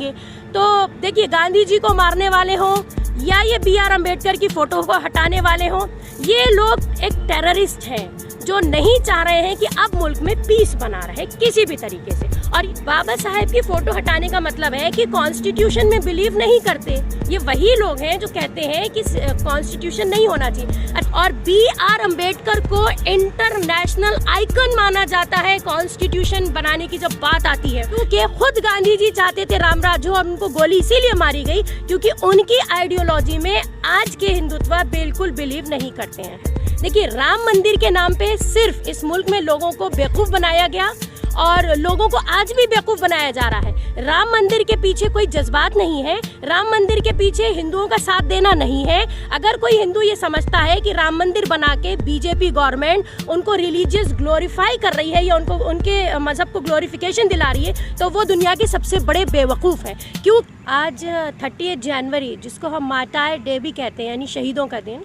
करेंगे। तो देखिए, गांधी जी को मारने वाले हों या ये BR अम्बेडकर की फोटो को हटाने वाले हों, ये लोग एक टेररिस्ट हैं जो नहीं चाह रहे हैं कि अब मुल्क में पीस बना रहे किसी भी तरीके से। और बाबा साहेब की फोटो हटाने का मतलब है कि कॉन्स्टिट्यूशन में बिलीव नहीं करते। ये वही लोग हैं जो कहते हैं कि कॉन्स्टिट्यूशन नहीं होना चाहिए। और BR अम्बेडकर को इंटरनेशनल आइकन माना जाता है कॉन्स्टिट्यूशन बनाने की जब बात आती है, क्योंकि खुद गांधी जी चाहते थे रामराज्य हो और उनको गोली इसीलिए मारी गई क्योंकि उनकी आइडियोलॉजी में आज के हिंदुत्व बिल्कुल बिलीव नहीं करते हैं। देखिए, राम मंदिर के नाम पे सिर्फ इस मुल्क में लोगों को बेवकूफ बनाया गया और लोगों को आज भी बेवकूफ बनाया जा रहा है। राम मंदिर के पीछे कोई जज्बात नहीं है, राम मंदिर के पीछे हिंदुओं का साथ देना नहीं है। अगर कोई हिंदू ये समझता है कि राम मंदिर बना के बीजेपी गवर्नमेंट उनको रिलीजियस ग्लोरीफाई कर रही है या उनको उनके मजहब को ग्लोरिफिकेशन दिला रही है, तो वो दुनिया के सबसे बड़े बेवकूफ़ है। क्यों? आज 30 जनवरी, जिसको हम मार्टायर डे भी कहते हैं, यानी शहीदों का दिन,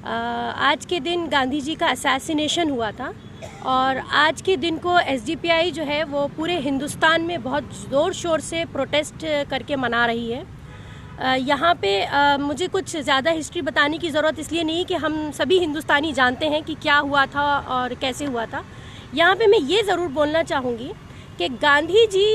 आज के दिन गांधी जी का असैसिनेशन हुआ था और आज के दिन को SDPI जो है वो पूरे हिंदुस्तान में बहुत ज़ोर शोर से प्रोटेस्ट करके मना रही है। यहाँ पे मुझे कुछ ज़्यादा हिस्ट्री बताने की ज़रूरत इसलिए नहीं कि हम सभी हिंदुस्तानी जानते हैं कि क्या हुआ था और कैसे हुआ था। यहाँ पे मैं ये ज़रूर बोलना चाहूँगी कि गांधी जी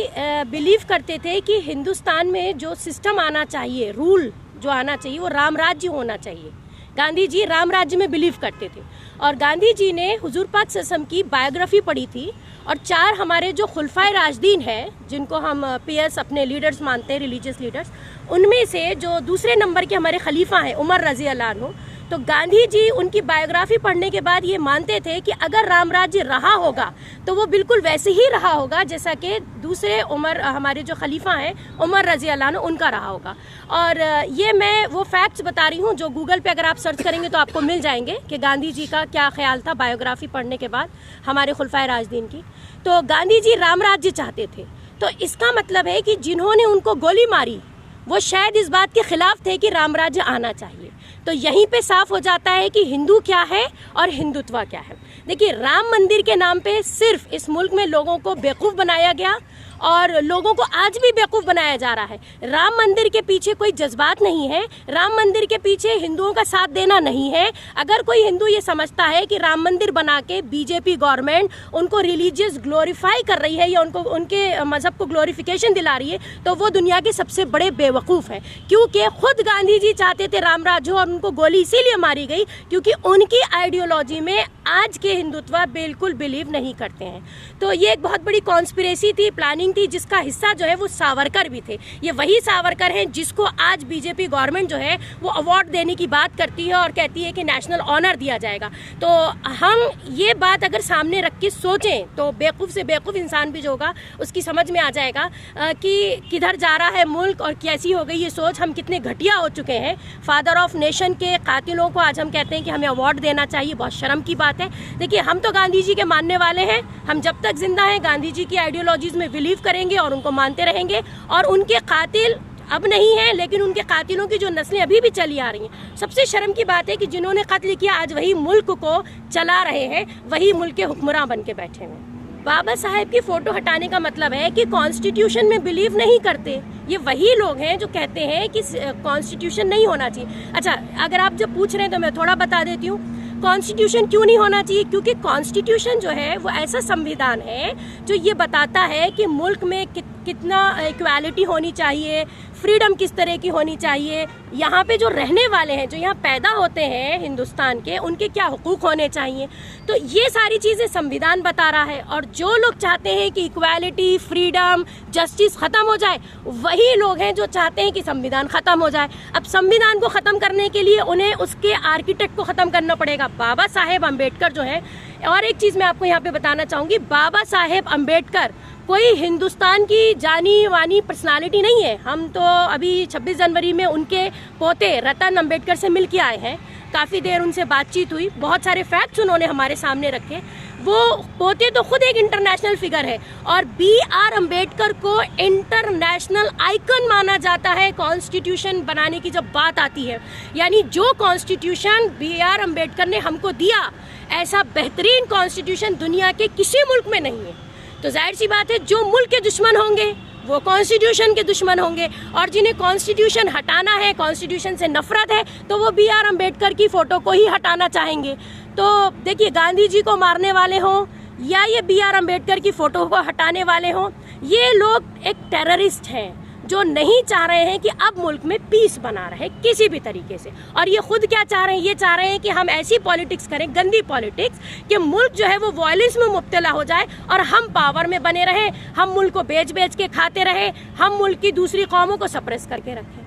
बिलीव करते थे कि हिंदुस्तान में जो सिस्टम आना चाहिए, रूल जो आना चाहिए, वो राम राज्य होना चाहिए। गांधी जी राम राज्य में बिलीव करते थे और गांधी जी ने हुजूर पाक सल्लल्लाहु अलैहि वसल्लम की बायोग्राफी पढ़ी थी और 4 हमारे जो खुलफाए राशिदीन हैं, जिनको हम PS अपने लीडर्स मानते हैं, रिलीजियस लीडर्स, उनमें से जो दूसरे नंबर के हमारे खलीफा हैं उमर रजी अल्लाह अन्हु, तो गांधी जी उनकी बायोग्राफी पढ़ने के बाद ये मानते थे कि अगर राम राज्य रहा होगा तो वो बिल्कुल वैसे ही रहा होगा जैसा कि दूसरे उमर हमारे जो खलीफा हैं उमर रजी अल्लाह अन्हु उनका रहा होगा। और ये मैं वो फैक्ट्स बता रही हूँ जो गूगल पे अगर आप सर्च करेंगे तो आपको मिल जाएंगे कि गांधी जी का क्या ख्याल था बायोग्राफी पढ़ने के बाद हमारे खुलफाए राशिदीन की। तो गांधी जी राम राज्य चाहते थे, तो इसका मतलब है कि जिन्होंने उनको गोली मारी वो शायद इस बात के खिलाफ थे कि राम राज्य आना चाहिए। तो यहीं पे साफ हो जाता है कि हिंदू क्या है और हिंदुत्व क्या है। देखिए, राम मंदिर के नाम पे सिर्फ इस मुल्क में लोगों को बेवकूफ़ बनाया गया और लोगों को आज भी बेवकूफ़ बनाया जा रहा है। राम मंदिर के पीछे कोई जज्बात नहीं है, राम मंदिर के पीछे हिंदुओं का साथ देना नहीं है। अगर कोई हिंदू ये समझता है कि राम मंदिर बना के बीजेपी गवर्नमेंट उनको रिलीजियस ग्लोरीफाई कर रही है या उनको उनके मजहब को ग्लोरिफिकेशन दिला रही है, तो वो दुनिया के सबसे बड़े बेवकूफ़ हैं। क्योंकि खुद गांधी जी चाहते थे राम राज्य हो और उनको गोली इसीलिए मारी गई क्योंकि उनकी आइडियोलॉजी में आज के हिंदुत्व बिल्कुल बिलीव नहीं करते हैं। तो ये एक बहुत बड़ी कॉन्स्पिरेसी थी, प्लानिंग थी, जिसका हिस्सा जो है वो सावरकर भी थे। ये वही सावरकर हैं जिसको आज बीजेपी गवर्नमेंट जो है वो अवार्ड देने की बात करती है और कहती है कि नेशनल ऑनर दिया जाएगा। तो हम ये बात अगर सामने रख के सोचें तो बेवकूफ़ से बेवकूफ़ इंसान भी जो होगा उसकी समझ में आ जाएगा कि किधर जा रहा है मुल्क और कैसी हो गई ये सोच, हम कितने घटिया हो चुके हैं। फादर ऑफ नेशन के कातिलों को आज हम कहते हैं कि हमें अवार्ड देना चाहिए, बहुत शर्म की बात है। देखिए, हम तो गांधी जी के मानने वाले हैं, हम जब तक जिंदा हैं गांधी जी की आइडियोलॉजीज में बिलीव करेंगे और उनको मानते रहेंगे। और उनके कातिल अब नहीं है, लेकिन उनके कातिलों की जो नस्लें अभी भी चली आ रही हैं। सबसे शर्म की बात है कि जिन्होंने कत्ल किया आज वही मुल्क को चला रहे हैं, वही मुल्क के हुक्मरान बन के बैठे हैं। बाबा साहेब की फोटो हटाने का मतलब है कि कॉन्स्टिट्यूशन में बिलीव नहीं करते। ये वही लोग हैं जो कहते हैं कि कॉन्स्टिट्यूशन नहीं होना चाहिए। अच्छा, अगर आप जब पूछ रहे हैं तो मैं थोड़ा बता देती हूँ कॉन्स्टिट्यूशन क्यों नहीं होना चाहिए। क्योंकि कॉन्स्टिट्यूशन जो है वो ऐसा संविधान है जो ये बताता है कि मुल्क में कितना इक्वालिटी होनी चाहिए, फ्रीडम किस तरह की होनी चाहिए, यहाँ पे जो रहने वाले हैं, जो यहाँ पैदा होते हैं हिंदुस्तान के, उनके क्या हुकूक होने चाहिए। तो ये सारी चीज़ें संविधान बता रहा है। और जो लोग चाहते हैं कि इक्वालिटी, फ्रीडम, जस्टिस ख़त्म हो जाए, वही लोग हैं जो चाहते हैं कि संविधान ख़त्म हो जाए। अब संविधान को ख़त्म करने के लिए उन्हें उसके आर्किटेक्ट को ख़त्म करना पड़ेगा, बाबा साहेब अम्बेडकर जो है। और एक चीज़ मैं आपको यहाँ पे बताना चाहूँगी, बाबा साहेब अम्बेडकर कोई हिंदुस्तान की जानी मानी पर्सनालिटी नहीं है। हम तो अभी 26 जनवरी में उनके पोते रतन अम्बेडकर से मिल के आए हैं, काफ़ी देर उनसे बातचीत हुई, बहुत सारे फैक्ट्स उन्होंने हमारे सामने रखे। वो पोते तो खुद एक इंटरनेशनल फिगर है और BR अम्बेडकर को इंटरनेशनल आइकन माना जाता है कॉन्स्टिट्यूशन बनाने की जब बात आती है। यानी जो कॉन्स्टिट्यूशन BR अम्बेडकर ने हमको दिया, ऐसा बेहतरीन कॉन्स्टिट्यूशन दुनिया के किसी मुल्क में नहीं है। तो जाहिर सी बात है जो मुल्क के दुश्मन होंगे वो कॉन्स्टिट्यूशन के दुश्मन होंगे। और जिन्हें कॉन्स्टिट्यूशन हटाना है, कॉन्स्टिट्यूशन से नफरत है, तो वो BR अम्बेडकर की फोटो को ही हटाना चाहेंगे। तो देखिए, गांधी जी को मारने वाले हों या ये BR अम्बेडकर की फोटो को हटाने वाले हों, ये लोग एक टेररिस्ट हैं जो नहीं चाह रहे हैं कि अब मुल्क में पीस बना रहे किसी भी तरीके से। और ये खुद क्या चाह रहे हैं? ये चाह रहे हैं कि हम ऐसी पॉलिटिक्स करें, गंदी पॉलिटिक्स, कि मुल्क जो है वो वायलेंस में मुब्तला हो जाए और हम पावर में बने रहें, हम मुल्क को बेच बेच के खाते रहे, हम मुल्क की दूसरी कौमों को सप्रेस करके रखें।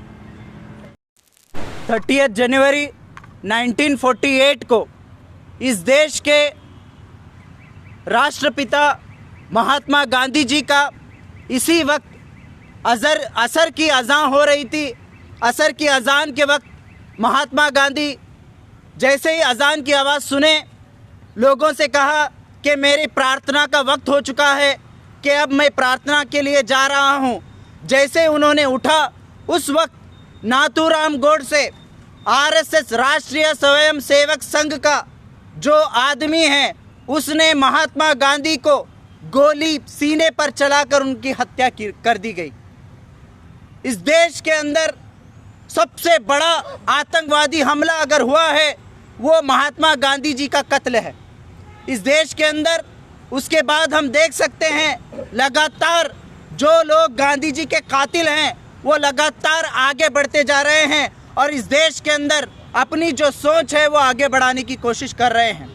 30 जनवरी 1948 को इस देश के राष्ट्रपिता महात्मा गांधी जी का इसी वक्त असर की अज़ान हो रही थी। असर की अज़ान के वक्त महात्मा गांधी जैसे ही अज़ान की आवाज़ सुने, लोगों से कहा कि मेरी प्रार्थना का वक्त हो चुका है, कि अब मैं प्रार्थना के लिए जा रहा हूँ। जैसे उन्होंने उठा, उस वक्त नाथूराम गोडसे, RSS राष्ट्रीय स्वयं सेवक संघ का जो आदमी है, उसने महात्मा गांधी को गोली सीने पर चलाकर उनकी हत्या कर दी गई। इस देश के अंदर सबसे बड़ा आतंकवादी हमला अगर हुआ है, वो महात्मा गांधी जी का कत्ल है इस देश के अंदर। उसके बाद हम देख सकते हैं लगातार जो लोग गांधी जी के कातिल हैं, वो लगातार आगे बढ़ते जा रहे हैं और इस देश के अंदर अपनी जो सोच है वो आगे बढ़ाने की कोशिश कर रहे हैं।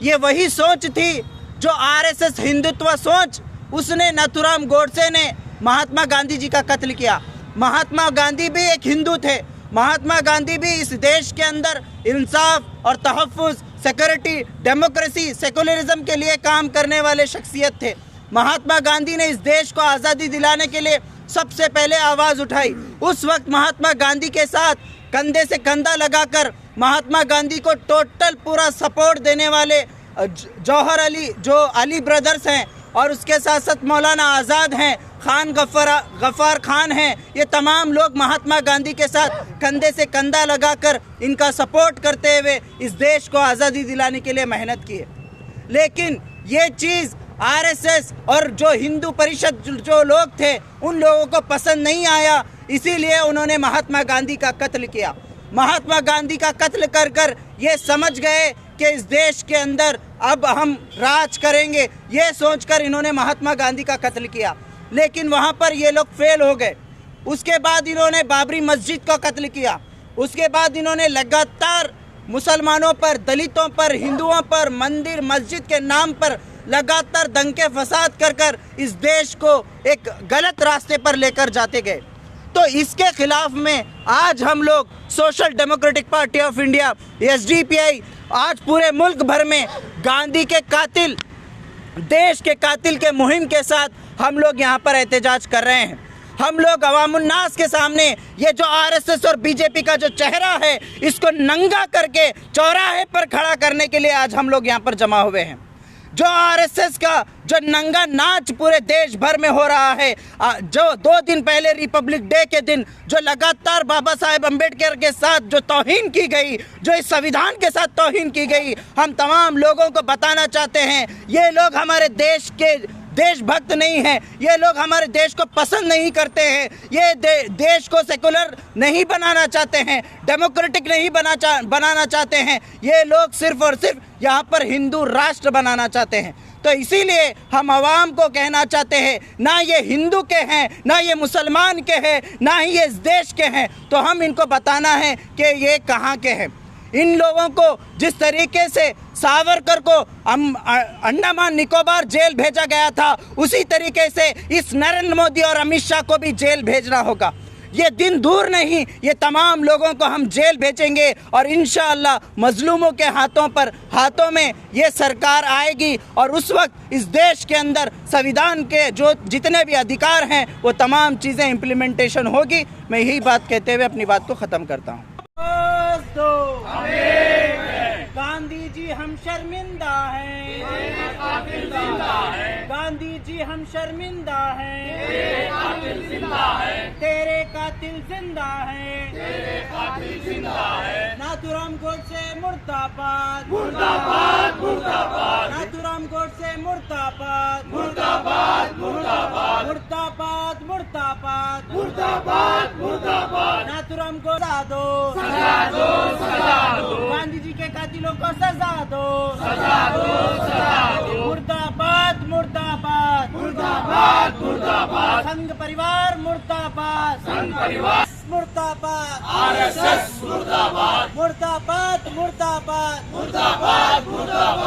ये वही सोच थी जो RSS हिंदुत्व सोच, उसने नाथूराम गोडसे ने महात्मा गांधी जी का कत्ल किया। महात्मा गांधी भी एक हिंदू थे। महात्मा गांधी भी इस देश के अंदर इंसाफ और तहफ़्फ़ुज़, सिक्योरिटी, डेमोक्रेसी, सेकुलरिज्म के लिए काम करने वाले शख्सियत थे। महात्मा गांधी ने इस देश को आज़ादी दिलाने के लिए सबसे पहले आवाज़ उठाई। उस वक्त महात्मा गांधी के साथ कंधे से कंधा लगाकर महात्मा गांधी को टोटल पूरा सपोर्ट देने वाले जौहर अली, जो अली ब्रदर्स हैं, और उसके साथ साथ मौलाना आज़ाद हैं, खान गफ़ार खान हैं, ये तमाम लोग महात्मा गांधी के साथ कंधे से कंधा लगाकर इनका सपोर्ट करते हुए इस देश को आज़ादी दिलाने के लिए मेहनत की है। लेकिन ये चीज़ RSS और जो हिंदू परिषद जो लोग थे, उन लोगों को पसंद नहीं आया, इसीलिए उन्होंने महात्मा गांधी का कत्ल किया। महात्मा गांधी का कत्ल कर कर ये समझ गए कि इस देश के अंदर अब हम राज करेंगे, ये सोचकर इन्होंने महात्मा गांधी का कत्ल किया। लेकिन वहाँ पर ये लोग फेल हो गए। उसके बाद इन्होंने बाबरी मस्जिद का कत्ल किया। उसके बाद इन्होंने लगातार मुसलमानों पर, दलितों पर, हिंदुओं पर, मंदिर मस्जिद के नाम पर लगातार दंगे फसाद कर कर इस देश को एक गलत रास्ते पर लेकर जाते गए। तो इसके खिलाफ में आज हम लोग social democratic party of India SDPI आज पूरे मुल्क भर में गांधी के कातिल, देश के कातिल के मुहिम के साथ हम लोग यहाँ पर एहतजाज कर रहे हैं। हम लोग अवामुन्नास के सामने ये जो RSS और BJP का जो चेहरा है, इसको नंगा करके चौराहे पर खड़ा करने के लिए आज हम लोग यहाँ पर जमा हुए हैं। जो RSS का जो नंगा नाच पूरे देश भर में हो रहा है, जो 2 दिन पहले रिपब्लिक डे के दिन जो लगातार बाबा साहेब अम्बेडकर के साथ जो तौहीन की गई, जो इस संविधान के साथ तौहीन की गई, हम तमाम लोगों को बताना चाहते हैं, ये लोग हमारे देश के देशभक्त नहीं हैं, ये लोग हमारे देश को पसंद नहीं करते हैं, ये देश को सेकुलर नहीं बनाना चाहते हैं, डेमोक्रेटिक नहीं बनाना चाहते हैं, ये लोग सिर्फ और सिर्फ यहाँ पर हिंदू राष्ट्र बनाना चाहते हैं। तो इसीलिए हम आवाम को कहना चाहते हैं, ना ये हिंदू के हैं, ना ये मुसलमान के हैं, ना ही ये इस देश के हैं, तो हम इनको बताना है कि ये कहाँ के हैं। इन लोगों को जिस तरीके से सावरकर को अंडमान निकोबार जेल भेजा गया था, उसी तरीके से इस नरेंद्र मोदी और अमित शाह को भी जेल भेजना होगा। ये दिन दूर नहीं, ये तमाम लोगों को हम जेल भेजेंगे और इंशाअल्लाह मजलूमों के हाथों में ये सरकार आएगी और उस वक्त इस देश के अंदर संविधान के जो जितने भी अधिकार हैं वो तमाम चीज़ें इम्प्लीमेंटेशन होगी। मैं यही बात कहते हुए अपनी बात को ख़त्म करता हूँ। गांधी जी हम शर्मिंदा हैं, गांधी जी हम शर्मिंदा हैं, तेरे कातिल जिंदा है, तेरे कातिल जिंदा है। नाथूराम गोडसे मुर्दाबाद, मुर्दाबाद, मुर्दाबाद। नाथूराम गोडसे मुर्दाबाद, मुर्दाबाद, मुर्दाबाद, मुर्दाबाद, मुर्दाबाद, मुर्दाबाद, मुर्दाबाद। नाथूराम को सजा दो, सजा दो, सजा दो। गांधी जी के कातिलों को सजा दो, सजा दो, सजा दो। मुर्दाबाद, मुर्दाबाद, मुर्दाबाद, मुर्दाबाद। संघ परिवार मुर्दाबाद, संघ परिवार मुर्दाबाद, आरएसएस मुर्दाबाद, मुर्दाबाद, मुर्दाबाद, मुर्दाबाद, मुर्दाबाद।